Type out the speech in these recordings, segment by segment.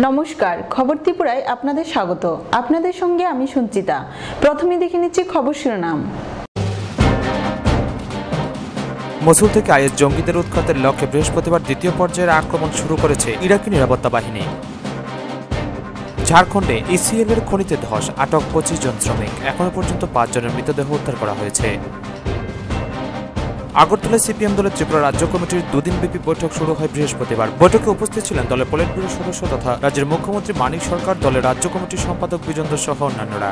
নমস্কার, খবর ত্রিপুরায় আপনাদের স্বাগত। আপনাদের সঙ্গে আমি সঞ্চিতা। প্রথমে দেখে নিচ্ছি খবর শিরোনাম। মসুল থেকে আইএস জঙ্গিদের উৎখাতের লক্ষ্যে বৃহস্পতিবার দ্বিতীয় পর্যায়ের আক্রমণ শুরু করেছে ইরাকি নিরাপত্তা বাহিনী। ঝাড়খণ্ডে ইসিএল এর খনিতে ধস, আটক 25 জন শ্রমিক। এখনো পর্যন্ত 5 জনের মৃতদেহ উদ্ধার করা হয়েছে। আগরতলায় সিপিএম দলের ত্রিপুরা রাজ্য কমিটির দুদিনব্যাপী বৈঠক শুরু হয় বৃহস্পতিবার। বৈঠকে উপস্থিত ছিলেন দলের পলিট ব্যুরো সদস্য তথা রাজ্যের মুখ্যমন্ত্রী মানিক সরকার, দলের রাজ্য কমিটির সম্পাদক বিজেন্দ্র সহ অন্যান্যরা।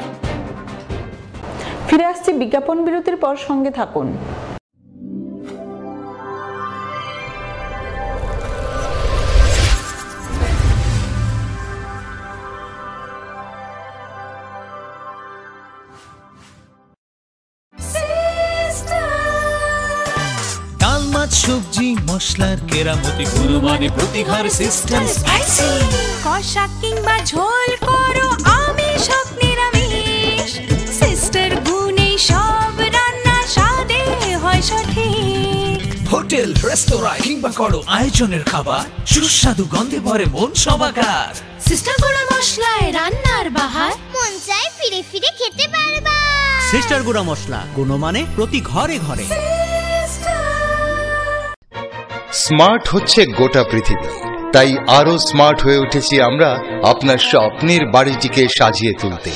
ফিরে আসছে বিজ্ঞাপন বিরতির পর, সঙ্গে থাকুন। সবজি মশলার কেরামতি গুণমানে প্রতিহার সিস্টেম স্পাইসি। কষা কিংবা ঝোল করো আমিষ হোক নিরামিষ, সিস্টার গুণে সব রান্না স্বাদে হয় সঠিক। হোটেল রেস্তোরাঁ কিংবা করো আয়োজনের খাবার, সুস্বাদু গন্ধে ভরে মন সবাকার। সিস্টার গুঁড়া মশলায় রান্নার বাহার, মন চাই ফিরে ফিরে খেতে পারবা। সিস্টার গুঁড়া মশলা, গুণমানে প্রতি ঘরে ঘরে। স্মার্ট হচ্ছে গোটা পৃথিবী, তাই আরো স্মার্ট হয়ে উঠেছি আমরা আপনার স্বপ্নের বাড়িটিকে সাজিয়ে তুলতে।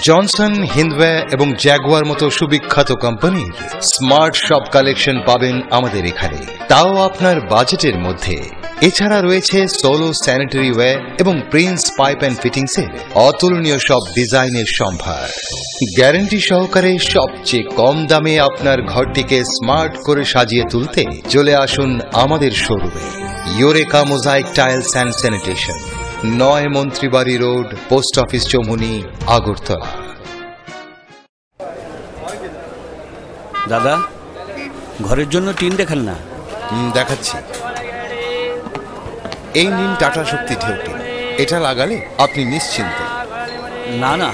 জনসন, হিন্দওয়ে এবং জ্যাগুয়ার মতো সুবিখ্যাত কোম্পানির স্মার্ট সব কালেকশন পাবেন আমাদের এখানে, তাও আপনার বাজেটের মধ্যে। এছাড়া রয়েছে সোলো স্যানিটারি ওয়্যার এবং প্রিন্স পাইপ অ্যান্ড ফিটিংসের অতুলনীয় সব ডিজাইনের সম্ভার। গ্যারান্টি সহকারে সবচেয়ে কম দামে আপনার ঘরটিকে স্মার্ট করে সাজিয়ে তুলতে চলে আসুন আমাদের শোরুমে। Eureka mosaic tiles and sanitation, 9 Mantribari road, post office Chowmuhani, Agartala. দাদা, ঘরের জন্য টিন দেখান না। দেখাচ্ছি। এই নিন টাটা শক্তি ঢেউটি, এটা লাগালে আপনি নিশ্চিন্ত। না না,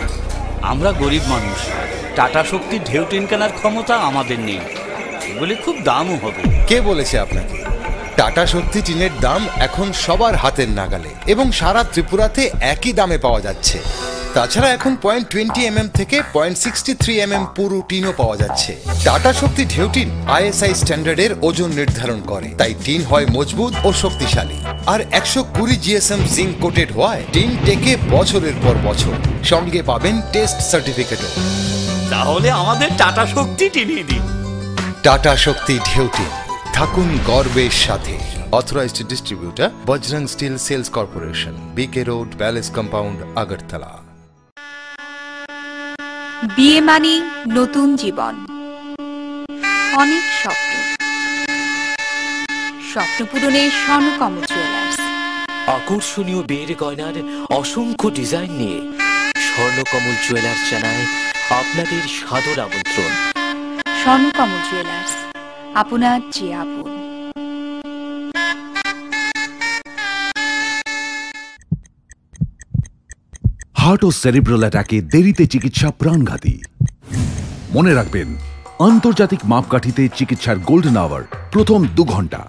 আমরা গরিব মানুষ, টাটা শক্তি ঢেউ টিন কেনার ক্ষমতা আমাদের নেই। এগুলি খুব দামও হবে। কে বলেছে আপনাকে? টাটা শক্তি টিনের দাম এখন সবার হাতের নাগালে এবং সারা ত্রিপুরাতে একই দামে পাওয়া যাচ্ছে। তাছাড়া এখন 0.20 থেকে 0.63 পুরো টিনও পাওয়া যাচ্ছে। টাটা শক্তি ঢেউ টিন ISI স্ট্যান্ডার্ডের ওজন নির্ধারণ করে, তাই টিন হয় মজবুত ও শক্তিশালী। আর 120 GSM জিঙ্ক কোটেড হওয়ায় টিন টেকে বছরের পর বছর। সঙ্গে পাবেন টেস্ট সার্টিফিকেটও। তাহলে আমাদের টাটা শক্তি টিনিয়ে দিন। টাটা শক্তি ঢেউ টিন, থাকুন গর্বের সাথে। Authorised distributor Bajrang steel sales corporation, BK road, palace compound, Agartala. বিয়ে মানে নতুন জীবন, অনেক স্বপ্ন। স্বপ্ন পূরণে স্বর্ণকমল জুয়েলার্স। আকর্ষণীয় বিয়ের গয়নার অসংখ্য ডিজাইন নিয়ে স্বর্ণকমল জুয়েলার্স জানায় আপনাদের সাদর আমন্ত্রণ। স্বর্ণকমল জুয়েলার্স, আপনার যে আপন। হার্ট ও সেরিব্রাল অ্যাটাকে দেরিতে চিকিৎসা প্রাণঘাতী। মনে রাখবেন, আন্তর্জাতিক মাপকাঠিতে চিকিৎসার গোল্ডেন আওয়ার প্রথম 2 ঘন্টা।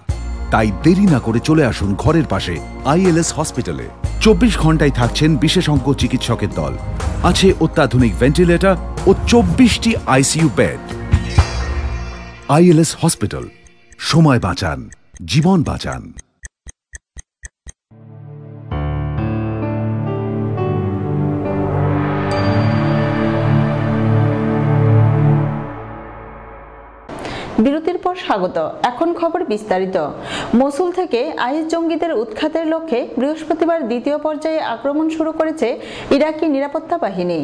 তাই দেরি না করে চলে আসুন ঘরের পাশে ILS হসপিটালে। 24 ঘন্টায় থাকছেন বিশেষজ্ঞ চিকিৎসকের দল। আছে অত্যাধুনিক ভেন্টিলেটর ও 24টি ICU বেড। ILS হসপিটাল, সময় বাঁচান, জীবন বাঁচান। বিরতির পর স্বাগত। এখন খবর বিস্তারিত। মসুল থেকে আইএস জঙ্গিদের উৎখাতের লক্ষ্যে বৃহস্পতিবার দ্বিতীয় পর্যায়ে আক্রমণ শুরু করেছে ইরাকি নিরাপত্তা বাহিনী।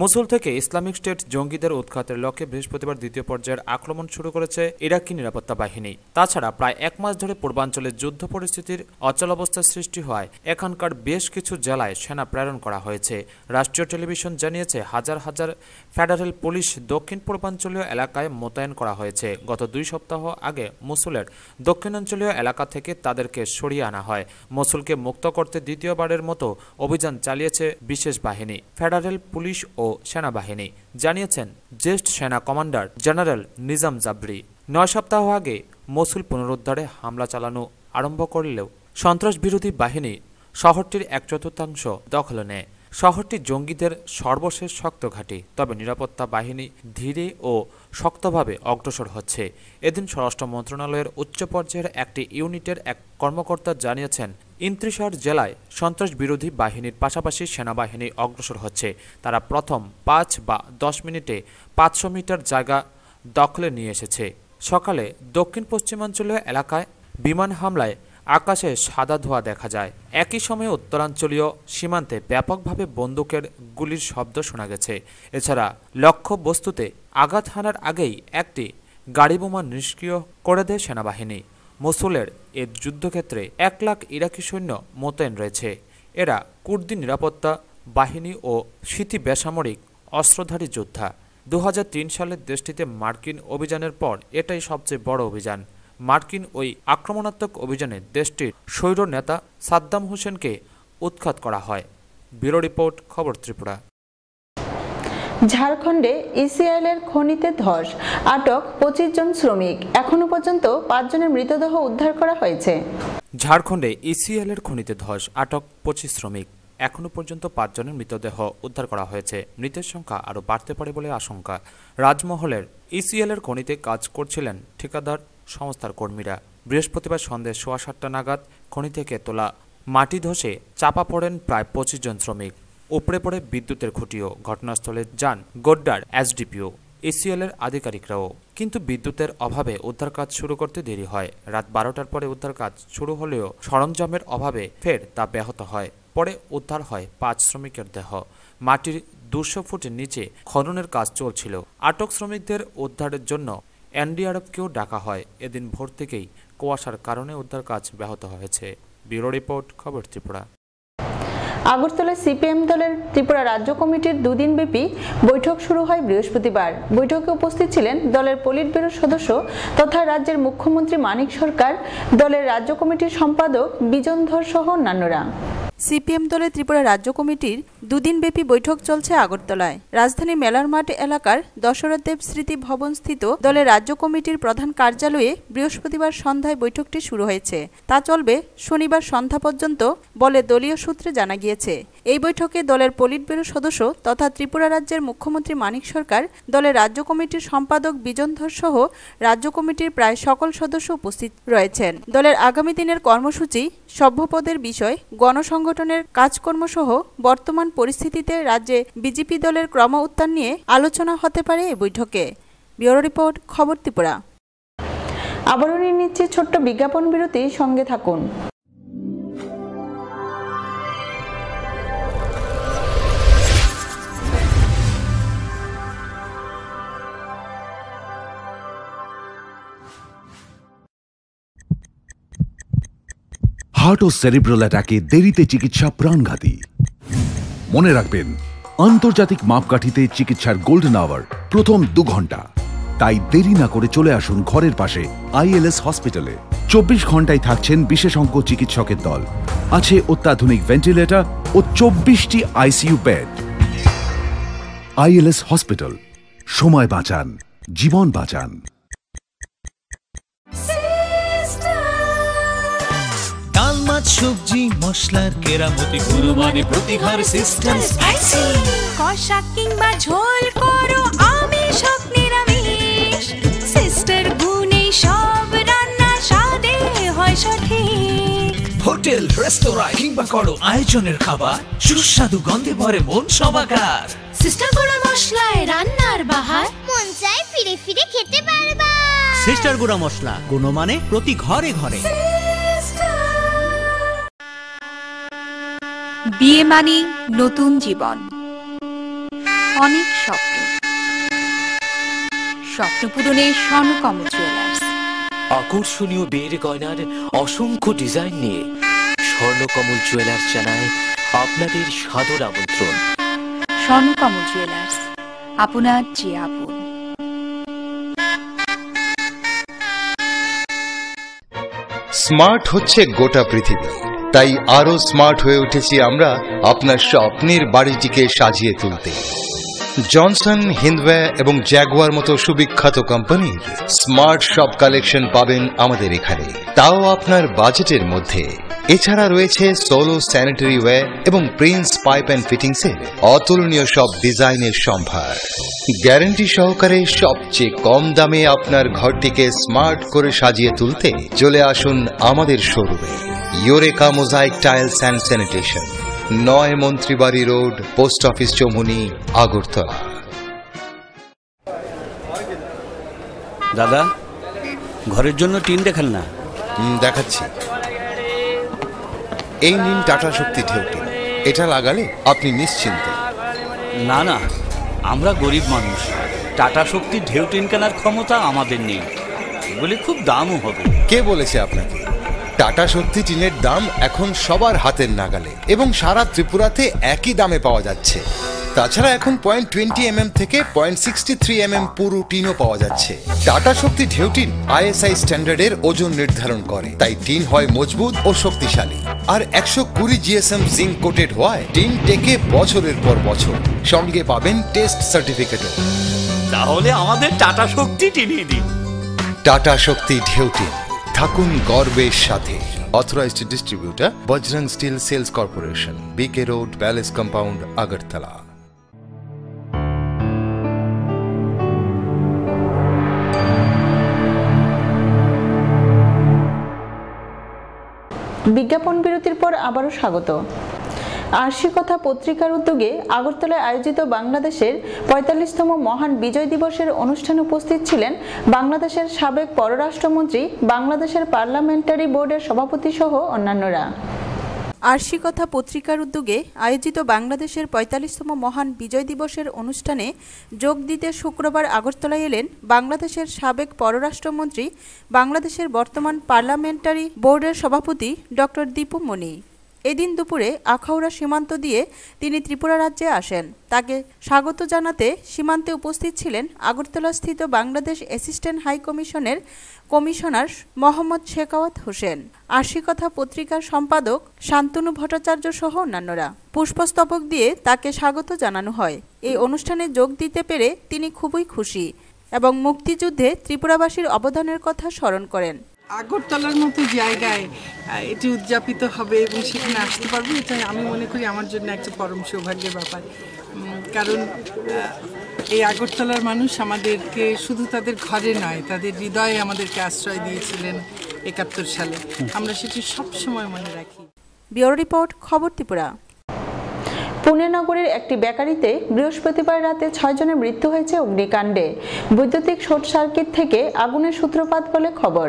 মসুল থেকে ইসলামিক স্টেট জঙ্গিদের উৎখাতের লক্ষ্যে বৃহস্পতিবার দ্বিতীয় পর্যায়ের আক্রমণ শুরু করেছে ইরাকি নিরাপত্তা বাহিনী। তাছাড়া প্রায় 1 মাস ধরে পূর্বাঞ্চলে যুদ্ধ পরিস্থিতির অচলাবস্থার সৃষ্টি হয় এখানকার বেশ কিছু জেলায় সেনা প্রেরণ করা হয়েছে। রাষ্ট্রীয় টেলিভিশন জানিয়েছে হাজার হাজার ফেডারেল পুলিশ দক্ষিণ পূর্বাঞ্চলীয় এলাকায় মোতায়েন করা হয়েছে। গত 2 সপ্তাহ আগে মসুলের দক্ষিণাঞ্চলীয় এলাকা থেকে তাদেরকে সরিয়ে আনা হয়। মসুলকে মুক্ত করতে দ্বিতীয়বারের মতো অভিযান চালিয়েছে বিশেষ বাহিনী, ফেডারেল পুলিশ ও সেনাবাহিনী, জানিয়েছেন জ্যেষ্ঠ সেনা কমান্ডার জেনারেল নিজাম জাবরি। 9 সপ্তাহ আগে মসুল পুনরুদ্ধারে হামলা চালানো আরম্ভ করলেও সন্ত্রাস বিরোধী বাহিনী শহরটির 1/4 দখলে নেয়। শহরটি জঙ্গিদের সর্বশেষ শক্ত ঘাঁটি, তবে নিরাপত্তা বাহিনী ধীরে ও শক্তভাবে অগ্রসর হচ্ছে। এদিন স্বরাষ্ট্র মন্ত্রণালয়ের উচ্চ পর্যায়ের একটি ইউনিটের এক কর্মকর্তা জানিয়েছেন, 29 জেলায় সন্ত্রাস বিরোধী বাহিনীর পাশাপাশি সেনাবাহিনী অগ্রসর হচ্ছে। তারা প্রথম 5 বা 10 মিনিটে 500 মিটার জায়গা দখলে নিয়ে এসেছে। সকালে দক্ষিণ পশ্চিমাঞ্চলীয় এলাকায় বিমান হামলায় আকাশে সাদা ধোঁয়া দেখা যায়। একই সময়ে উত্তরাঞ্চলীয় সীমান্তে ব্যাপকভাবে বন্দুকের গুলির শব্দ শোনা গেছে। এছাড়া লক্ষ্য বস্তুতে আঘাত হানার আগেই একটি গাড়ি বোমা নিষ্ক্রিয় করে দেয় সেনাবাহিনী। মসুলের এ যুদ্ধক্ষেত্রে 1 লাখ ইরাকি সৈন্য মোতায়েন রয়েছে। এরা কুর্দি নিরাপত্তা বাহিনী ও শীতি বেসামরিক অস্ত্রধারী যোদ্ধা। 2003 সালে দেশটিতে মার্কিন অভিযানের পর এটাই সবচেয়ে বড় অভিযান। মার্কিন ওই আক্রমণাত্মক অভিযানে দেশটির স্বৈর নেতা সাদ্দাম হোসেনকে উৎখাত করা হয়। ব্যুরো রিপোর্ট, খবর ত্রিপুরা। ঝাড়খণ্ডে ইসিএলের খনিতে ধস, আটক 25 জন শ্রমিক। এখনো পর্যন্ত 5 জনের মৃতদেহ উদ্ধার করা হয়েছে। ঝাড়খণ্ডে ইসিএলের খনিতে ধস, আটক 25 শ্রমিক। এখনো পর্যন্ত 5 জনের মৃতদেহ উদ্ধার করা হয়েছে। মৃতের সংখ্যা আরও বাড়তে পারে বলে আশঙ্কা। রাজমহলের ইসিএলের খনিতে কাজ করছিলেন ঠিকাদার সংস্থার কর্মীরা। বৃহস্পতিবার সন্ধ্যে 7:15 নাগাদ খনি থেকে তোলা মাটি ধসে চাপা পড়েন প্রায় 25 জন শ্রমিক। উপড়ে পড়ে বিদ্যুতের খুঁটিও। ঘটনাস্থলে যান গোড্ডার এসডিপিও, ইসিএলের আধিকারিকরাও। কিন্তু বিদ্যুতের অভাবে উদ্ধার কাজ শুরু করতে দেরি হয়। রাত 12টার পরে উদ্ধার কাজ শুরু হলেও সরঞ্জামের অভাবে ফের তা ব্যাহত হয়। পরে উদ্ধার হয় 5 শ্রমিকের দেহ। মাটির 200 ফুটের নিচে খননের কাজ চলছিল। আটক শ্রমিকদের উদ্ধারের জন্য এনডিআরএফকেও ডাকা হয়। এদিন ভোর থেকেই কুয়াশার কারণে উদ্ধার কাজ ব্যাহত হয়েছে। ব্যুরো রিপোর্ট, খবর ত্রিপুরা। আগরতলায় সিপিএম দলের ত্রিপুরা রাজ্য কমিটির 2 দিনব্যাপী বৈঠক শুরু হয় বৃহস্পতিবার। বৈঠকে উপস্থিত ছিলেন দলের পলিট ব্যুরো সদস্য তথা রাজ্যের মুখ্যমন্ত্রী মানিক সরকার, দলের রাজ্য কমিটির সম্পাদক বিজন ধর সহ অন্যান্যরা। সিপিএম দলের ত্রিপুরা রাজ্য কমিটির 2 দিনব্যাপী বৈঠক চলছে আগরতলায়। রাজধানী মেলার মাঠ এলাকার দশরথ দেব স্মৃতি ভবন স্থিত দলের রাজ্য কমিটির প্রধান কার্যালয়ে বৃহস্পতিবার সন্ধ্যায় বৈঠকটি শুরু হয়েছে। তা চলবে শনিবার সন্ধ্যা পর্যন্ত বলে দলীয় সূত্রে জানা গিয়েছে। এই বৈঠকে দলের পলিট ব্যুরো সদস্য তথা ত্রিপুরা রাজ্যের মুখ্যমন্ত্রী মানিক সরকার, দলের রাজ্য কমিটির সম্পাদক বিজন ধর সহ রাজ্য কমিটির প্রায় সকল সদস্য উপস্থিত রয়েছেন। দলের আগামী দিনের কর্মসূচি, সভ্যপদের বিষয়, গণসংগঠনের কাজকর্ম সহ বর্তমান পরিস্থিতিতে রাজ্যে বিজেপি দলের ক্রম উত্থান নিয়ে আলোচনা হতে পারে এই বৈঠকে। ব্যুরো রিপোর্ট, খবর ত্রিপুরা। আবারও নিয়ে নিচ্ছে ছোট্ট বিজ্ঞাপন বিরতি, সঙ্গে থাকুন। হার্ট ও সেরিব্রাল অ্যাটাকে দেরিতে চিকিৎসা প্রাণঘাতী। মনে রাখবেন, আন্তর্জাতিক মাপকাঠিতে চিকিৎসার গোল্ডেন আওয়ার প্রথম 2 ঘন্টা। তাই দেরি না করে চলে আসুন ঘরের পাশে আইএলএস হসপিটালে। 24 ঘন্টায় থাকছেন বিশেষজ্ঞ চিকিৎসকের দল। আছে অত্যাধুনিক ভেন্টিলেটর ও 24টি আইসিইউ বেড। আইএলএস হসপিটাল, সময় বাঁচান, জীবন বাঁচান। ডাল, মাছ, সবজি, মশলার কেরামতি গুণমানে প্রতি ঘর সিস্টার স্পাইসি। কষা কিংবা ঝোল করো আমিষ হোক নিরামিষ, সিস্টার গুণে সব রান্না স্বাদে হয় সঠিক। হোটেল, রেস্তোরাঁ কিংবা করো আয়োজনের খাবার, সুস্বাদু গন্ধে ভরে মন সবাকার। সিস্টার গুঁড়া মশলায় রান্নার বাহার, মন চাই ফিরে ফিরে খেতে পারবা। সিস্টার গুঁড়া মশলা, গুণমানে প্রতি ঘরে ঘরে। বিয়ে মানে নতুন জীবন, অনেক স্বপ্ন। স্বপ্ন পূরণে স্বর্ণকমল জুয়েলার্স। আকর্ষণীয় বিয়ের গয়নার অসংখ্য ডিজাইন নিয়ে স্বর্ণকমল জুয়েলার্স জানায় আপনাদের সাদর আমন্ত্রণ। স্বর্ণকমল জুয়েলার্স, আপনার যে আপন। স্মার্ট হচ্ছে গোটা পৃথিবী, তাই আরো স্মার্ট হয়ে উঠেছি আমরা আপনার স্বপ্নের বাড়িটিকে সাজিয়ে তুলতে। জনসন, হিন্দওয়ে এবং জ্যাগুয়ার মতো সুবিখ্যাত কোম্পানির স্মার্ট সব কালেকশন পাবেন আমাদের এখানে, তাও আপনার বাজেটের মধ্যে। এছাড়া রয়েছে সোলো স্যানিটারি ওয়্যার এবং প্রিন্স পাইপ অ্যান্ড ফিটিংসের অতুলনীয় সব ডিজাইনের সম্ভার। গ্যারান্টি সহকারে সবচেয়ে কম দামে আপনার ঘরটিকে স্মার্ট করে সাজিয়ে তুলতে চলে আসুন আমাদের শোরুমে। Eureka mosaic tiles and sanitation, 9 Mantribari road, post office Chowmuhani, Agartala. দাদা, ঘরের জন্য টিন দেখান না। দেখাচ্ছি। এই নিন টাটা শক্তি ঢেউটি, এটা লাগালে আপনি নিশ্চিন্ত। না না, আমরা গরিব মানুষ, টাটা শক্তি ঢেউ টিন কেনার ক্ষমতা আমাদের নেই, এগুলি খুব দামও হবে। কে বলেছে আপনাকে? টাটা শক্তি টিনের দাম এখন সবার হাতের নাগালে এবং সারা ত্রিপুরাতে একই দামে পাওয়া যাচ্ছে। তাছাড়া এখন 0.20 থেকে 0.63 পুরো টিনও পাওয়া যাচ্ছে। টাটা শক্তি ঢেউ টিন ISI স্ট্যান্ডার্ডের ওজন নির্ধারণ করে, তাই টিন হয় মজবুত ও শক্তিশালী। আর 120 GSM জিঙ্ক কোটেড হওয়ায় টিন টেকে বছরের পর বছর। সঙ্গে পাবেন টেস্ট সার্টিফিকেটও। তাহলে আমাদের টাটা শক্তি টিনিয়ে দিন। টাটা শক্তি ঢেউ টিন, থাকুন গর্বের সাথে। Authorised distributor Bajrang steel sales corporation, BK road, palace compound, Agartala. বিজ্ঞাপন বিরতির পর আবারও স্বাগত। আরশি কথা পত্রিকার উদ্যোগে আগরতলায় আয়োজিত বাংলাদেশের 45তম মহান বিজয় দিবসের অনুষ্ঠানে উপস্থিত ছিলেন বাংলাদেশের সাবেক পররাষ্ট্রমন্ত্রী, বাংলাদেশের পার্লামেন্টারি বোর্ডের সভাপতি সহ অন্যান্যরা। আরশি কথা পত্রিকার উদ্যোগে আয়োজিত বাংলাদেশের 45তম মহান বিজয় দিবসের অনুষ্ঠানে যোগ দিতে শুক্রবার আগরতলায় এলেন বাংলাদেশের সাবেক পররাষ্ট্রমন্ত্রী, বাংলাদেশের বর্তমান পার্লামেন্টারি বোর্ডের সভাপতি ডক্টর দীপু মনি। এদিন দুপুরে আখাউড়া সীমান্ত দিয়ে তিনি ত্রিপুরা রাজ্যে আসেন। তাকে স্বাগত জানাতে সীমান্তে উপস্থিত ছিলেন আগরতলাস্থিত বাংলাদেশ অ্যাসিস্ট্যান্ট হাই কমিশনের কমিশনার মোহাম্মদ শেখাওয়াত হোসেন, আরশি কথা পত্রিকার সম্পাদক শান্তনু ভট্টাচার্য সহ অন্যান্যরা। পুষ্পস্তবক দিয়ে তাকে স্বাগত জানানো হয়। এই অনুষ্ঠানে যোগ দিতে পেরে তিনি খুবই খুশি এবং মুক্তিযুদ্ধে ত্রিপুরাবাসীর অবদানের কথা স্মরণ করেন। আগরতলার মতো জায়গায় এটি উদযাপিত হবে এবং সেখানে আসতে পারবো, এটা আমি মনে করি আমার জন্য একটা পরম সৌভাগ্যের ব্যাপার। কারণ এই আগরতলার মানুষ আমাদেরকে শুধু তাদের ঘরে নয়, তাদের হৃদয়ে আমাদেরকে আশ্রয় দিয়েছিলেন 71 সালে। আমরা সেটি সবসময় মনে রাখি। ব্যুরো রিপোর্ট, খবর ত্রিপুরা। পুনে নগরীর একটি বেকারিতে বৃহস্পতিবার রাতে 6 জনের মৃত্যু হয়েছে অগ্নিকাণ্ডে। বৈদ্যুতিক শর্ট সার্কিট থেকে আগুনের সূত্রপাত বলে খবর।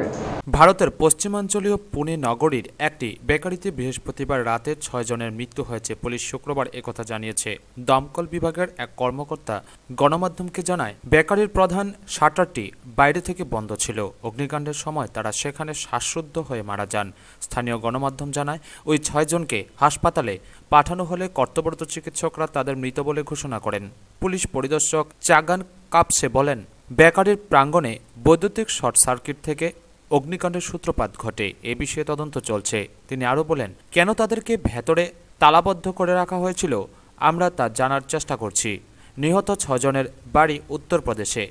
ভারতের পশ্চিমাঞ্চলীয় পুনে নগরীর একটি বেকারিতে বৃহস্পতিবার রাতে 6 জনের মৃত্যু হয়েছে। পুলিশ শুক্রবার একথা জানিয়েছে। দমকল বিভাগের এক কর্মকর্তা গণমাধ্যমকে জানায়, বেকারির প্রধান শাটারটি বাইরে থেকে বন্ধ ছিল। অগ্নিকাণ্ডের সময় তারা সেখানে শ্বাসরুদ্ধ হয়ে মারা যান। স্থানীয় গণমাধ্যম জানায়, ওই 6 জনকে হাসপাতালে পাঠানো হলে কর্তব্যরত চিকিৎসকরা তাদের মৃত বলে ঘোষণা করেন। পুলিশ পরিদর্শক চাগান কাপসে বলেন, বেকারির প্রাঙ্গণে বৈদ্যুতিক শর্ট সার্কিট থেকে অগ্নিকাণ্ডের সূত্রপাত ঘটে। এ বিষয়ে তদন্ত চলছে। তিনি আরও বলেন, কেন তাদেরকে ভেতরে তালাবদ্ধ করে রাখা হয়েছিল আমরা তা জানার চেষ্টা করছি। নিহত 6 জনের বাড়ি উত্তরপ্রদেশে।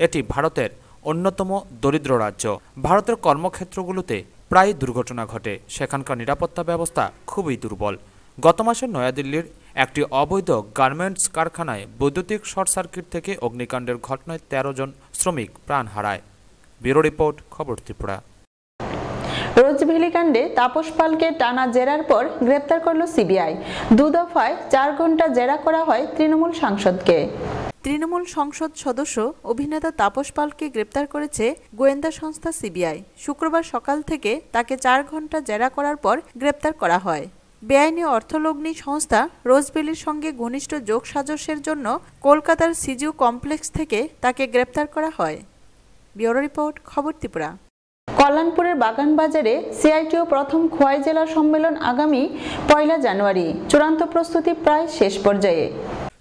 এটি ভারতের অন্যতম দরিদ্র রাজ্য। ভারতের কর্মক্ষেত্রগুলোতে প্রায় দুর্ঘটনা ঘটে। সেখানকার নিরাপত্তা ব্যবস্থা খুবই দুর্বল। গত মাসে নয়াদিল্লির একটি অবৈধ গার্মেন্টস কারখানায় বৈদ্যুতিক শর্ট সার্কিট থেকে অগ্নিকাণ্ডের ঘটনায় 13 জন শ্রমিক প্রাণ হারায়। ব্যুরো রিপোর্ট, খবর ত্রিপুরা। রোজভ্যালি কাণ্ডে তাপস পালকে টানা জেরার পর গ্রেপ্তার করল সিবিআই। 2 দফায় 4 ঘন্টা জেরা করা হয় তৃণমূল সাংসদকে। তৃণমূল সংসদ সদস্য অভিনেতা তাপস পালকে গ্রেপ্তার করেছে গোয়েন্দা সংস্থা সিবিআই। শুক্রবার সকাল থেকে তাকে 4 ঘন্টা জেরা করার পর গ্রেপ্তার করা হয়। বেআইনি অর্থলগ্নি সংস্থা রোজভ্যালির সঙ্গে ঘনিষ্ঠ যোগসাজশের জন্য কলকাতার সিজিউ কমপ্লেক্স থেকে তাকে গ্রেপ্তার করা হয়। ব্যুরো রিপোর্ট, খবর ত্রিপুরা। কল্যাণপুরের বাগানবাজারে সিআইটিও প্রথম খোয়াই জেলা সম্মেলন আগামী 1 জানুয়ারি। চূড়ান্ত প্রস্তুতি প্রায় শেষ পর্যায়ে।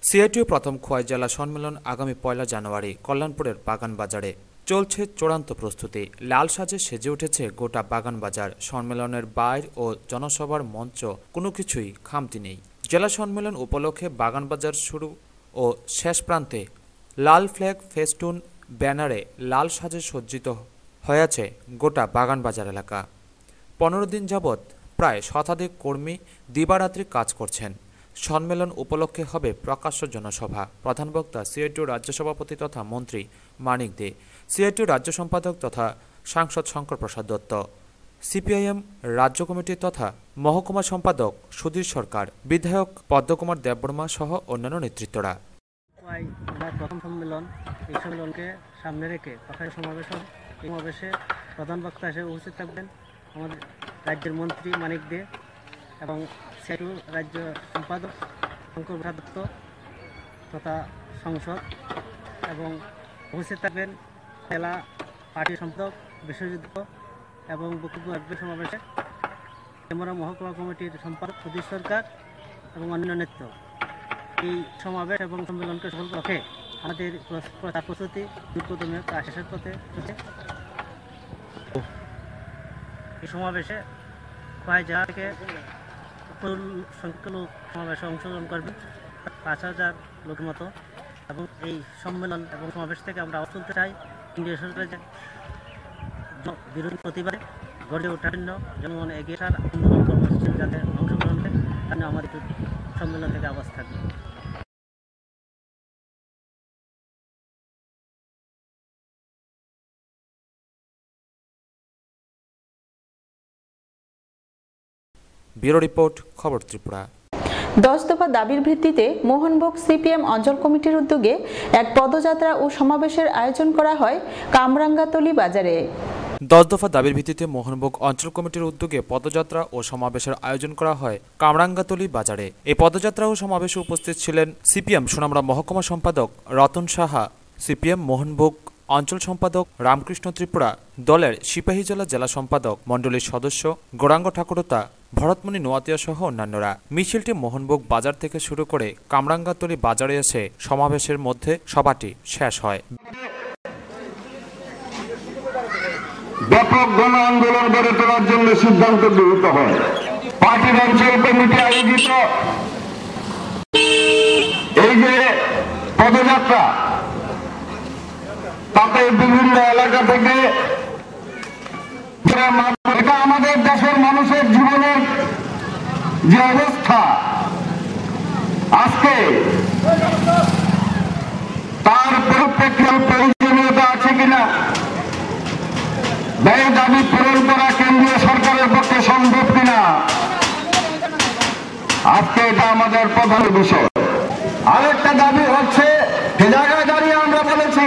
সিআইটিও প্রথম খোয়াই জেলা সম্মেলন আগামী 1 জানুয়ারি কল্যাণপুরের বাগানবাজারে চলছে চূড়ান্ত প্রস্তুতি। লাল সাজে সেজে উঠেছে গোটা বাগানবাজার। সম্মেলনের বাইর ও জনসভার মঞ্চ কোনো কিছুই খামতি নেই। জেলা সম্মেলন উপলক্ষে বাগানবাজার শুরু ও শেষ প্রান্তে লাল ফ্ল্যাগ, ফেস্টুন, ব্যানারে লাল সাজে সজ্জিত হয়েছে গোটা বাগানবাজার এলাকা। 15 দিন যাবৎ প্রায় শতাধিক কর্মী দিবারাত্রি কাজ করছেন। সম্মেলন উপলক্ষে হবে প্রকাশ্য জনসভা। প্রধান বক্তা সিআইটিউ রাজ্য সভাপতি তথা মন্ত্রী মানিক দে, সিআইটিউ রাজ্য সম্পাদক তথা সাংসদ শঙ্কর প্রসাদ দত্ত, সিপিআইএম রাজ্য কমিটি তথা মহকুমা সম্পাদক সুধীর সরকার, বিধায়ক পদ্মকুমার দেববর্মা সহ অন্যান্য নেতৃত্বরা। প্রথম সম্মেলন, এই সম্মেলনকে সামনে রেখে কথায় সমাবেশে প্রধান বক্তা হিসেবে উপস্থিত থাকবেন আমাদের রাজ্যের মন্ত্রী মানিক দে এবং সিআইটিউ রাজ্য সম্পাদক শঙ্কর প্রসাদ দত্ত তথা সংসদ, এবং উপস্থিত থাকবেন জেলা পার্টির সম্পাদক বিশ্বজিৎ এবং বক্তব্য রাখবেন সমাবেশে ডেমরা মহকুমা কমিটির সম্পাদক সুধীর সরকার এবং অন্যান্য নেতৃত্ব। এই সমাবেশ এবং সম্মেলনকে সফল রাখে আমাদের প্রস্তুতি দ্রুততম শেষের পথে চলছে। এই সমাবেশে প্রায় জেলা থেকে সংখ্যক লোক সমাবেশে অংশগ্রহণ করবেন, 5,000 লোকের মতো। এবং এই সম্মেলন এবং সমাবেশ থেকে আমরা আওয়াজ তুলতে চাই কেন্দ্রীয় সরকারের যে বিরোধী প্রতিবাদে গড়ে ওঠার জন্য জনগণ এগিয়ে আসার আন্দোলন কর্মসূচি যাতে অংশগ্রহণ করে তার জন্য আমাদের সম্মেলন থেকে আওয়াজ থাকবে। ব্যুরো রিপোর্ট, খবর ত্রিপুরা। 10 দফা দাবির ভিত্তিতে মোহনভোগ সিপিএম অঞ্চল কমিটির উদ্যোগে এক পদযাত্রা ও সমাবেশের আয়োজন করা হয় কামরাঙ্গাতলী বাজারে। 10 দফা দাবির ভিত্তিতে মোহনভোগ অঞ্চল কমিটির উদ্যোগে পদযাত্রা ও সমাবেশের আয়োজন করা হয় কামরাঙ্গাতলী বাজারে। এই পদযাত্রা ও সমাবেশে উপস্থিত ছিলেন সিপিএম সোনামুড়া মহকুমা সম্পাদক রতন সাহা, সিপিএম মোহনভোগ অঞ্চল সম্পাদক রামকৃষ্ণ ত্রিপুরা, দলের সিপাহীজলা জেলা সম্পাদক মণ্ডলীর সদস্য গৌরাঙ্গ ঠাকুরতা, ভরতমণি নোয়াতিয়া সহ অন্যান্যরা। মিছিলটি মোহনভোগ বাজার থেকে শুরু করে কামরাঙ্গাতলী বাজারে এসে সমাবেশের মধ্যে সভাটি শেষ হয়। ব্যাপক গণ আন্দোলন গড়ে তোলার জন্য সিদ্ধান্ত গৃহীত হয়। পার্টির অঞ্চল কমিটি আয়োজিত এই যে পদযাত্রা, তাতে বিভিন্ন এলাকা থেকে এটা আমাদের দেশের মানুষের জীবনের যে অবস্থা আজকে, তার পরিপ্রেক্ষিতে প্রয়োজনীয়তা আছে কিনা, ব্যয় দাবি পূরণ করা কেন্দ্রীয় সরকারের পক্ষে সম্ভব কিনা, আজকে এটা আমাদের প্রধান বিষয়। আরেকটা দাবি হচ্ছে, যে জায়গায় দাঁড়িয়ে আমরা বলেছি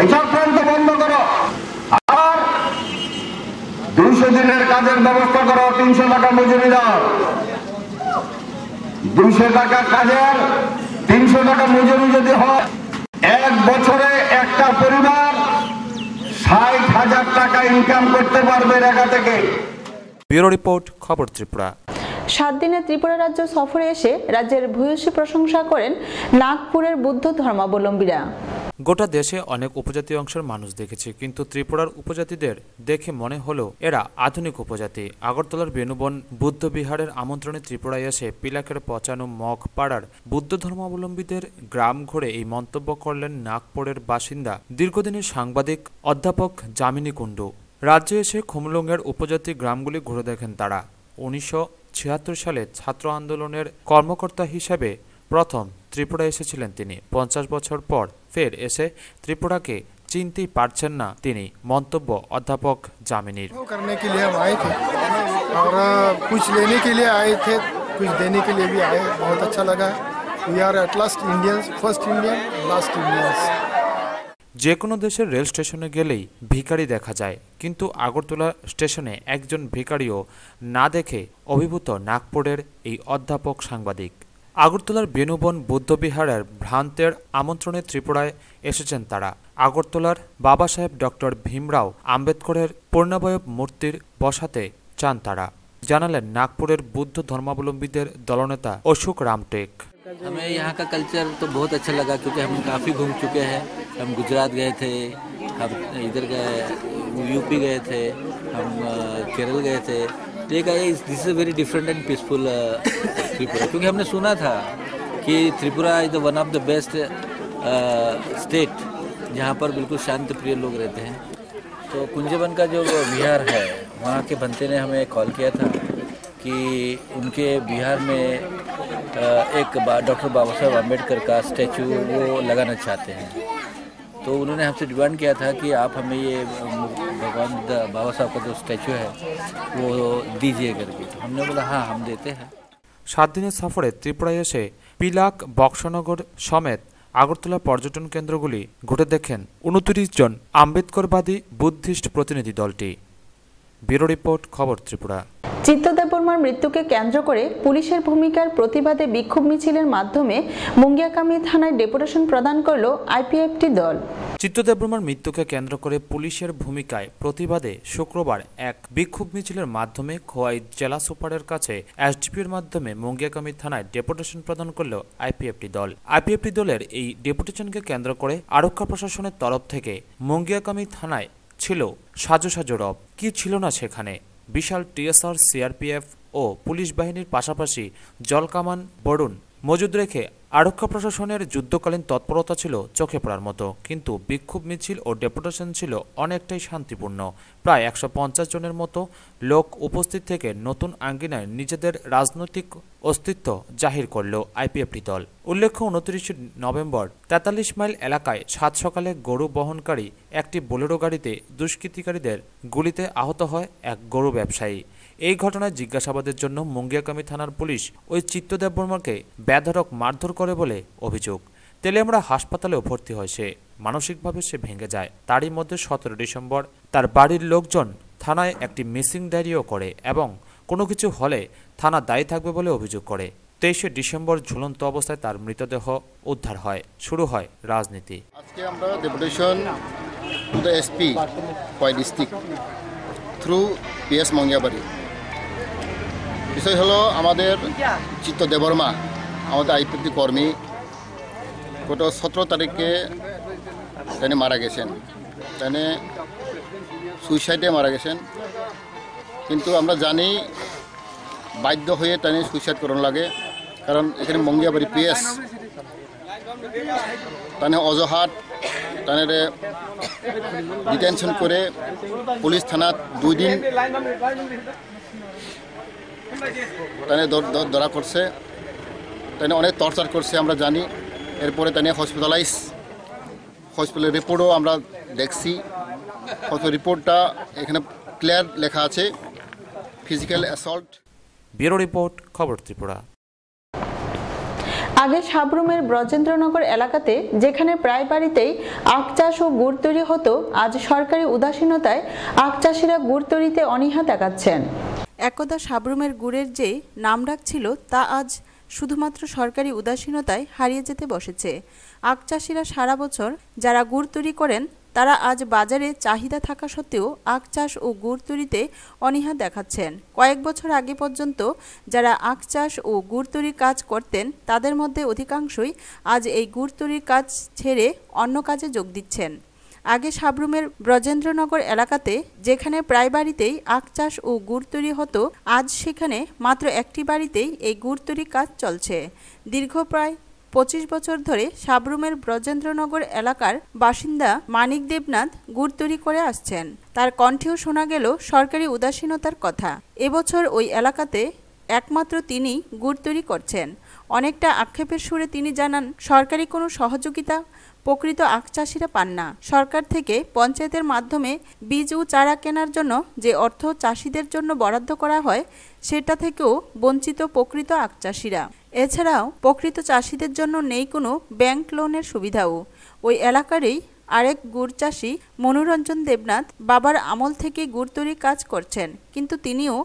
এই চক্রান্ত বন্ধ করো, আর 200 দিনের কাজের ব্যবস্থা করো, 300 টাকা মজুরি দাও। 200 টাকা কাজের 300 টাকা মজুরি যদি হয়, 1 বছরে একটা পরিবার 60,000 টাকা ইনকাম করতে পারবে এলাকা থেকে। ব্যুরো রিপোর্ট, খবর ত্রিপুরা। 7 দিনে ত্রিপুরা রাজ্য সফরে এসে রাজ্যের ভূয়সী প্রশংসা করেন নাগপুরের বৌদ্ধ ধর্মাবলম্বীরা। গোটা দেশে অনেক উপজাতি অংশের মানুষ দেখেছি, কিন্তু ত্রিপুরার উপজাতিদের দেখে মনে হলো এরা আধুনিক উপজাতি। আগরতলার বেনুবন বুদ্ধ বিহারের আমন্ত্রণে ত্রিপুরায় এসে পিলাকের 95 মগ পাড়ার বৌদ্ধ ধর্মাবলম্বীদের গ্রাম ঘুরে এই মন্তব্য করলেন নাগপুরের বাসিন্দা দীর্ঘদিনের সাংবাদিক অধ্যাপক যামিনী কুণ্ডু। রাজ্যে এসে খুমলুঙের উপজাতি গ্রামগুলি ঘুরে দেখেন তারা। 1976 সালে ছাত্র আন্দোলনের কর্মকর্তা হিসেবে প্রথম ত্রিপুরা এসেছিলেন তিনি। 50 বছর পর ফের এসে ত্রিপুরাকে চিনতেই পারছেন না তিনি, মন্তব্য অধ্যাপক জামিনীর। करने के लिए हम आए थे और कुछ लेने के लिए आए थे, कुछ देने के लिए भी आए। बहुत अच्छा लगा। We are at last Indians, first Indian, last Indians. যে কোনো দেশের রেল স্টেশনে গেলেই ভিখারি দেখা যায়, কিন্তু আগরতলা স্টেশনে একজন ভিখারিও না দেখে অভিভূত নাগপুরের এই অধ্যাপক সাংবাদিক। আগরতলার বেনুবন বৌদ্ধবিহারের ভ্রান্তের আমন্ত্রণে ত্রিপুরায় এসেছেন তারা। আগরতলার বাবা সাহেব ডক্টর ভীমরাও আম্বেদকরের পূর্ণাবয়ব মূর্তির বসাতে চান তারা, জানালেন নাগপুরের বুদ্ধ ধর্মাবলম্বীদের দলনেতা অশোক রামটেক। हमें यहाँ का कल्चर तो बहुत अच्छा लगा, क्योंकि हम काफ़ी घूम चुके हैं। हम गुजरात गए थे, हम इधर गए, यूपी गए थे, हम केरल गए थे। देखा this is very different and peaceful Tripura, क्योंकि हमने सुना था कि Tripura is the one of the best state जहाँ पर बिल्कुल शांत प्रिय लोग रहते हैं। तो कुंजवन का जो विहार है वहाँ के बनते ने हमें कॉल किया था कि उनके बिहार में एक डॉक्टर बाबा साहब अम्बेडकर का स्टैचू वो लगाना चाहते हैं। तो उन्होंने हमसे डिमांड किया था कि आप हमें ये भगवान बाबा साहब का जो स्टैचू है वो दीजिए करके। तो हमने बोला हाँ हम देते हैं। 7 দিনের সফরে ত্রিপুরায় এসে পিলাক, বক্সনগর সমেত আগরতলা পর্যটন কেন্দ্রগুলি ঘুরে দেখেন 29 জন আম্বেদকরবাদী বুদ্ধিস্ট প্রতিনিধি দলটি। ব্যুরো রিপোর্ট, খবর ত্রিপুরা। চিত্ত দেববর্মার মৃত্যুকে কেন্দ্র করে পুলিশের ভূমিকার প্রতিবাদে বিক্ষোভ মিছিলের মাধ্যমে মুঙ্গিয়াকামি থানায় ডেপুটেশন প্রদান করল আইপিএফটি দল। চিত্ত দেববর্মার মৃত্যুকে কেন্দ্র করে পুলিশের ভূমিকায় প্রতিবাদে শুক্রবার এক বিক্ষোভ মিছিলের মাধ্যমে খোয়াই জেলা সুপারের কাছে এসডিপির মাধ্যমে মুঙ্গিয়াকামি থানায় ডেপুটেশন প্রদান করল আইপিএফটি দল। আইপিএফটি দলের এই ডেপুটেশনকে কেন্দ্র করে আরক্ষা প্রশাসনের তরফ থেকে মুঙ্গিয়াকামি থানায় ছিল সাজো সাজো রব। কি ছিল না সেখানে? বিশাল টিএসআর, সিআরপিএফ ও পুলিশ বাহিনীর পাশাপাশি জলকামান বরুণ মজুদ রেখে আরক্ষা প্রশাসনের যুদ্ধকালীন তৎপরতা ছিল চোখে পড়ার মতো। কিন্তু বিক্ষোভ মিছিল ও ডেপুটেশন ছিল অনেকটাই শান্তিপূর্ণ। প্রায় 150 জনের মতো লোক উপস্থিত থেকে নতুন আঙ্গিনায় নিজেদের রাজনৈতিক অস্তিত্ব জাহির করল আইপিএফটি দল। উল্লেখ্য, 29 নভেম্বর 43 মাইল এলাকায় 7 সকালে গরু বহনকারী একটি বোলেরো গাড়িতে দুষ্কৃতিকারীদের গুলিতে আহত হয় এক গরু ব্যবসায়ী। এই ঘটনায় জিজ্ঞাসাবাদের জন্য মুঙ্গিয়াকামি থানার পুলিশ ওই চিত্ত দেববর্মাকে বেধড়ক মারধর করে বলে অভিযোগ। তেলিয়ামড়া হাসপাতালেও ভর্তি হয় সে। মানসিকভাবে সে ভেঙে যায়। তারই মধ্যে 17 ডিসেম্বর তার বাড়ির লোকজন থানায় একটি মিসিং ডায়েরিও করে এবং কোনো কিছু হলে থানা দায়ী থাকবে বলে অভিযোগ করে। 23 ডিসেম্বর ঝুলন্ত অবস্থায় তার মৃতদেহ উদ্ধার হয়। শুরু হয় রাজনীতি। আজকে আমরা deputation to the SP Khowai district through PS Mungiabari. বিষয় হলো আমাদের চিত্ত দেববর্মা, আমাদের আইপিএফটি কর্মী, গত 17 তারিখে তিনি মারা গেছেন। তিনি সুইসাইডে মারা গেছেন। কিন্তু আমরা জানি বাধ্য হয়ে তিনি সুইসাইড করানো লাগে, কারণ এখানে মঙ্গিয়াবাড়ি পিএস তানে অজহাত তানে ডিটেনশন করে পুলিশ থানাত 2 দিন তানে ধরা করছে। তানে অনেক টর্চার করছে আমরা জানি। এরপরে তানে হসপিটালের রিপোর্টও আমরা দেখছি। রিপোর্টটা এখানে ক্লিয়ার লেখা আছে, ফিজিক্যাল অ্যাসল্ট। ব্যুরো রিপোর্ট, খবর ত্রিপুরা। আগে সাবরুমের ব্রজেন্দ্রনগর এলাকাতে যেখানে প্রায় বাড়িতেই আখ চাষ ও গুড় তৈরি হতো, আজ সরকারি উদাসীনতায় আখ চাষিরা গুড় তৈরিতে অনীহা দেখাচ্ছেন। একদা সাবরুমের গুড়ের যে নামডাক ছিল তা আজ শুধুমাত্র সরকারি উদাসীনতায় হারিয়ে যেতে বসেছে। আখ চাষিরা সারা বছর যারা গুড় তৈরি করেন তারা আজ বাজারে চাহিদা থাকা সত্ত্বেও আখ চাষ ও গুড় তৈরিতে অনীহা দেখাচ্ছেন। কয়েক বছর আগে পর্যন্ত যারা আখ চাষ ও গুড় তৈরির কাজ করতেন তাদের মধ্যে অধিকাংশই আজ এই গুড় তৈরির কাজ ছেড়ে অন্য কাজে যোগ দিচ্ছেন। আগে সাবরুমের ব্রজেন্দ্রনগর এলাকাতে যেখানে প্রায় বাড়িতেই আখ চাষ ও গুড় তৈরি হতো, আজ সেখানে মাত্র একটি বাড়িতেই এই গুড় তৈরির কাজ চলছে। দীর্ঘ প্রায় 25 বছর ধরে সাবরুমের ব্রজেন্দ্রনগর এলাকার বাসিন্দা মানিক দেবনাথ গুড় তৈরি করে আসছেন। তার কণ্ঠেও শোনা গেল সরকারি উদাসীনতার কথা। এবছর ওই এলাকাতে একমাত্র তিনি গুড় তৈরি করছেন। অনেকটা আক্ষেপের সুরে তিনি জানান, সরকারি কোনো সহযোগিতা প্রকৃত আখ চাষিরা পান না। সরকার থেকে পঞ্চায়েতের মাধ্যমে বীজ ও চারা কেনার জন্য যে অর্থ চাষিদের জন্য বরাদ্দ করা হয় সেটা থেকেও বঞ্চিত প্রকৃত আখ চাষিরা। এছাড়াও প্রকৃত চাষিদের জন্য নেই কোনো ব্যাংক লোনের সুবিধাও। ওই এলাকারই আরেক গুড় চাষি মনোরঞ্জন দেবনাথ বাবার আমল থেকে গুড় তৈরির কাজ করছেন, কিন্তু তিনিও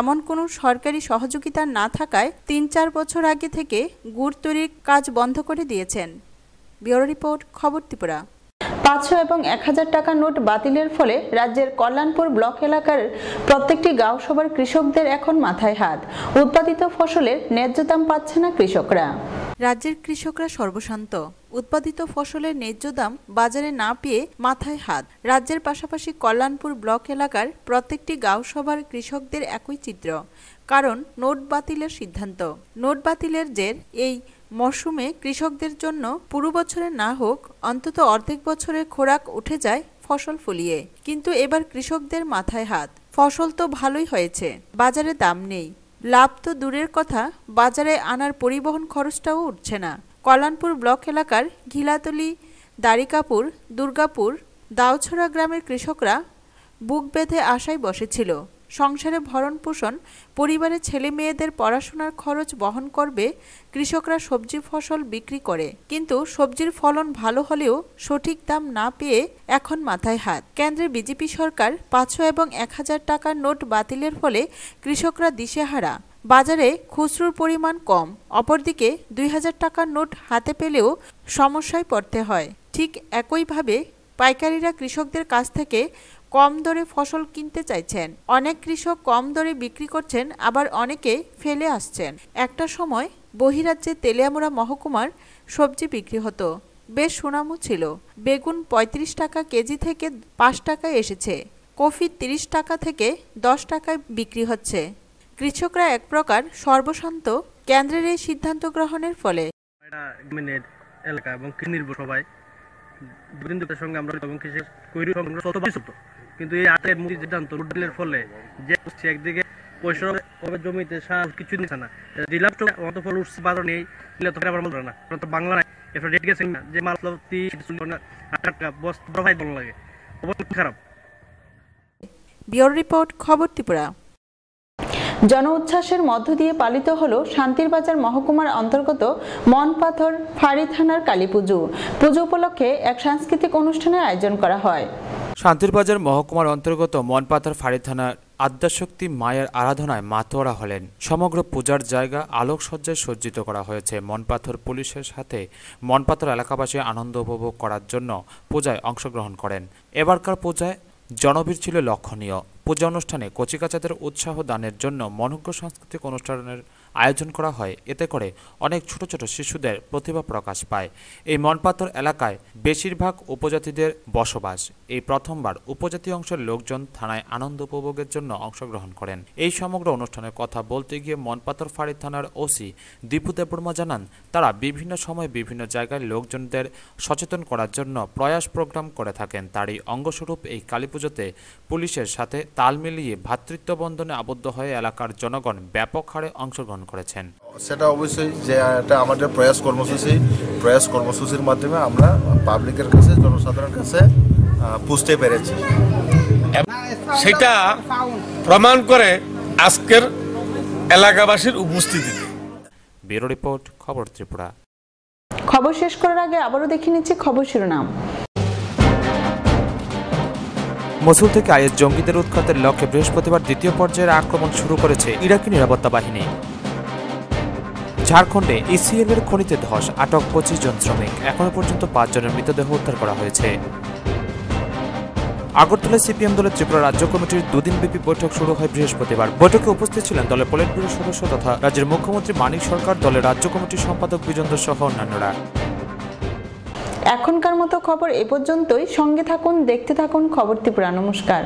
এমন কোনো সরকারি সহযোগিতা না থাকায় 3-4 বছর আগে থেকে গুড় তৈরির কাজ বন্ধ করে দিয়েছেন। ব্যুরো রিপোর্ট, খবর ত্রিপুরা। 500 এবং 1000 টাকা নোট বাতিলের ফলে রাজ্যের কল্যাণপুর ব্লক এলাকার প্রত্যেকটি গাঁও সভার কৃষকদের এখন মাথায় হাত। উৎপাদিত ফসলের ন্যায্য দাম পাচ্ছে না কৃষকরা। রাজ্যের কৃষকরা সর্বশান্ত। উৎপাদিত ফসলের ন্যায্য দাম বাজারে না পেয়ে মাথায় হাত। রাজ্যের পাশাপাশি কল্যাণপুর ব্লক এলাকার প্রত্যেকটি গাঁও সভার কৃষকদের একই চিত্র। কারণ নোট বাতিলের সিদ্ধান্ত। নোট বাতিলের জের এই মরশুমে কৃষকদের জন্য পুরো বছরে না হোক অন্তত অর্ধেক বছরের খোরাক উঠে যায় ফসল ফলিয়ে। কিন্তু এবার কৃষকদের মাথায় হাত। ফসল তো ভালোই হয়েছে, বাজারে দাম নেই। লাভ তো দূরের কথা, বাজারে আনার পরিবহন খরচটাও উঠছে না। কল্যাণপুর ব্লক এলাকার ঘিলাতলি, দাড়িকাপুর, দুর্গাপুর, দাওছড়া গ্রামের কৃষকরা বুক বেঁধে আশায় বসেছিল সংসারে ভরণ পোষণ, পরিবারের ছেলে মেয়েদের পড়াশোনার খরচ বহন করবে কৃষকরা সবজি ফসল বিক্রি করে। কিন্তু সবজির ফলন ভালো হলেও সঠিক দাম না পেয়ে এখন মাথায় হাত। কেন্দ্রের বিজেপি সরকার 500 এবং 1000 টাকার নোট বাতিলের ফলে কৃষকরা দিশেহারা। বাজারে খুচরোর পরিমাণ কম, অপরদিকে 2000 টাকার নোট হাতে পেলেও সমস্যায় পড়তে হয়। ঠিক একইভাবে পাইকারিরা কৃষকদের কাছ থেকে কম দরে ফসল কিনতে চাইছেন। অনেক কৃষক কম দরে বিক্রি করছেন, আবার অনেকে ফেলে আসছেন। একটা সময় বহিরাজ্যে তেলিয়ামুড়া মহকুমার সবজি বিক্রি হতো, বেশ সুনামও ছিল। বেগুন 35 টাকা কেজি থেকে 5 টাকায় এসেছে, কফি 30 টাকা থেকে 10 টাকায় বিক্রি হচ্ছে। কৃষকরা এক প্রকার সর্বশান্ত কেন্দ্রের এই সিদ্ধান্ত গ্রহণের ফলে। এলাকা এবং কৃষি সবাই সঙ্গে আমরা এবং কৃষি কিন্তু এই আটের মুড়ি সিদ্ধান্ত রুডেলের ফলে যে একদিকে পয়সা জমিতে সার কিছু দিচ্ছে না, দিলাম তো অত ফল উঠছে বাজার নেই, দিলে তো আবার বলবে না, তো বাংলা নাই। এরপর রেট গেছে না, যে মাল 30 টাকা বস্তা ভাই বল লাগে, অবস্থা খারাপ। ব্যুরো রিপোর্ট, খবর ত্রিপুরা। জন উচ্ছ্বাসের মধ্য দিয়ে পালিত হলো শান্তিরবাজার মহকুমার অন্তর্গত মনপাথর ফাঁড়ি থানার কালীপুজো। পুজো উপলক্ষে এক সাংস্কৃতিক অনুষ্ঠানের আয়োজন করা হয়। শান্তিরবাজার মহকুমার অন্তর্গত মনপাথর ফাঁড়ি থানার আদ্যাশক্তি মায়ের আরাধনায় মাতোয়ারা হলেন। সমগ্র পূজার জায়গা আলোকসজ্জায় সজ্জিত করা হয়েছে। মনপাথর পুলিশের সাথে মনপাথর এলাকাবাসী আনন্দ উপভোগ করার জন্য পূজায় অংশগ্রহণ করেন। এবারকার পূজায় জনভিড় ছিল লক্ষণীয়। পূজা অনুষ্ঠানে কচিকাচাদের উৎসাহ দানের জন্য মনোজ্ঞ সাংস্কৃতিক অনুষ্ঠানের আয়োজন করা হয়। এতে করে অনেক ছোট ছোট শিশুদের প্রতিভা প্রকাশ পায়। এই মনপাথর এলাকায় বেশিরভাগ উপজাতিদের বসবাস। এই প্রথমবার উপজাতি অংশের লোকজন থানায় আনন্দ উপভোগের জন্য অংশগ্রহণ করেন। এই সমগ্র অনুষ্ঠানের কথা বলতে গিয়ে মনপাথর ফাঁড়ি থানার ওসি দীপু দেববর্মা জানান, তারা বিভিন্ন সময় বিভিন্ন জায়গায় লোকজনদের সচেতন করার জন্য প্রয়াস প্রোগ্রাম করে থাকেন। তারই অঙ্গস্বরূপ এই কালীপুজোতে পুলিশের সাথে তাল মিলিয়ে ভ্রাতৃত্ব বন্ধনে আবদ্ধ হয়ে এলাকার জনগণ ব্যাপক হারে অংশগ্রহণ করেছেন। সেটা অবশ্যই যে এটা আমাদের প্রয়াস কর্মসূচির মাধ্যমে আমরা পাবলিকের কাছে, জনসাধারণের কাছে পুষতে পেরেছি। সেটা প্রমাণ করে আজকের এলাকাবাসীর উপস্থিতিতে। ব্যুরো রিপোর্ট, খবর ত্রিপুরা। খবর শেষ করার আগে আবারও দেখে নিচ্ছি খবর শিরোনাম। মসুল থেকে আইএস জঙ্গিদের উৎখাতের লক্ষ্যে বৃহস্পতিবার দ্বিতীয় পর্যায়ের আক্রমণ শুরু করেছে ইরাকি নিরাপত্তা বাহিনী। ঝাড়খণ্ডে ইসিএল এর খনিতে ধস, আটক 25 জন শ্রমিক। এখনো পর্যন্ত 5 জনের মৃতদেহ উদ্ধার করা হয়েছে। আগরতলায় সিপিএম দলের ত্রিপুরা রাজ্য কমিটির দুদিনব্যাপী বৈঠক শুরু হয় বৃহস্পতিবার। বৈঠকে উপস্থিত ছিলেন দলের পলিট ব্যুরো সদস্য তথা রাজ্যের মুখ্যমন্ত্রী মানিক সরকার, দলের রাজ্য কমিটির সম্পাদক বিজেন্দ্র সহ অন্যান্যরা। এখনকার মতো খবর এ পর্যন্তই। সঙ্গে থাকুন, দেখতে থাকুন খবর ত্রিপুরা। নমস্কার।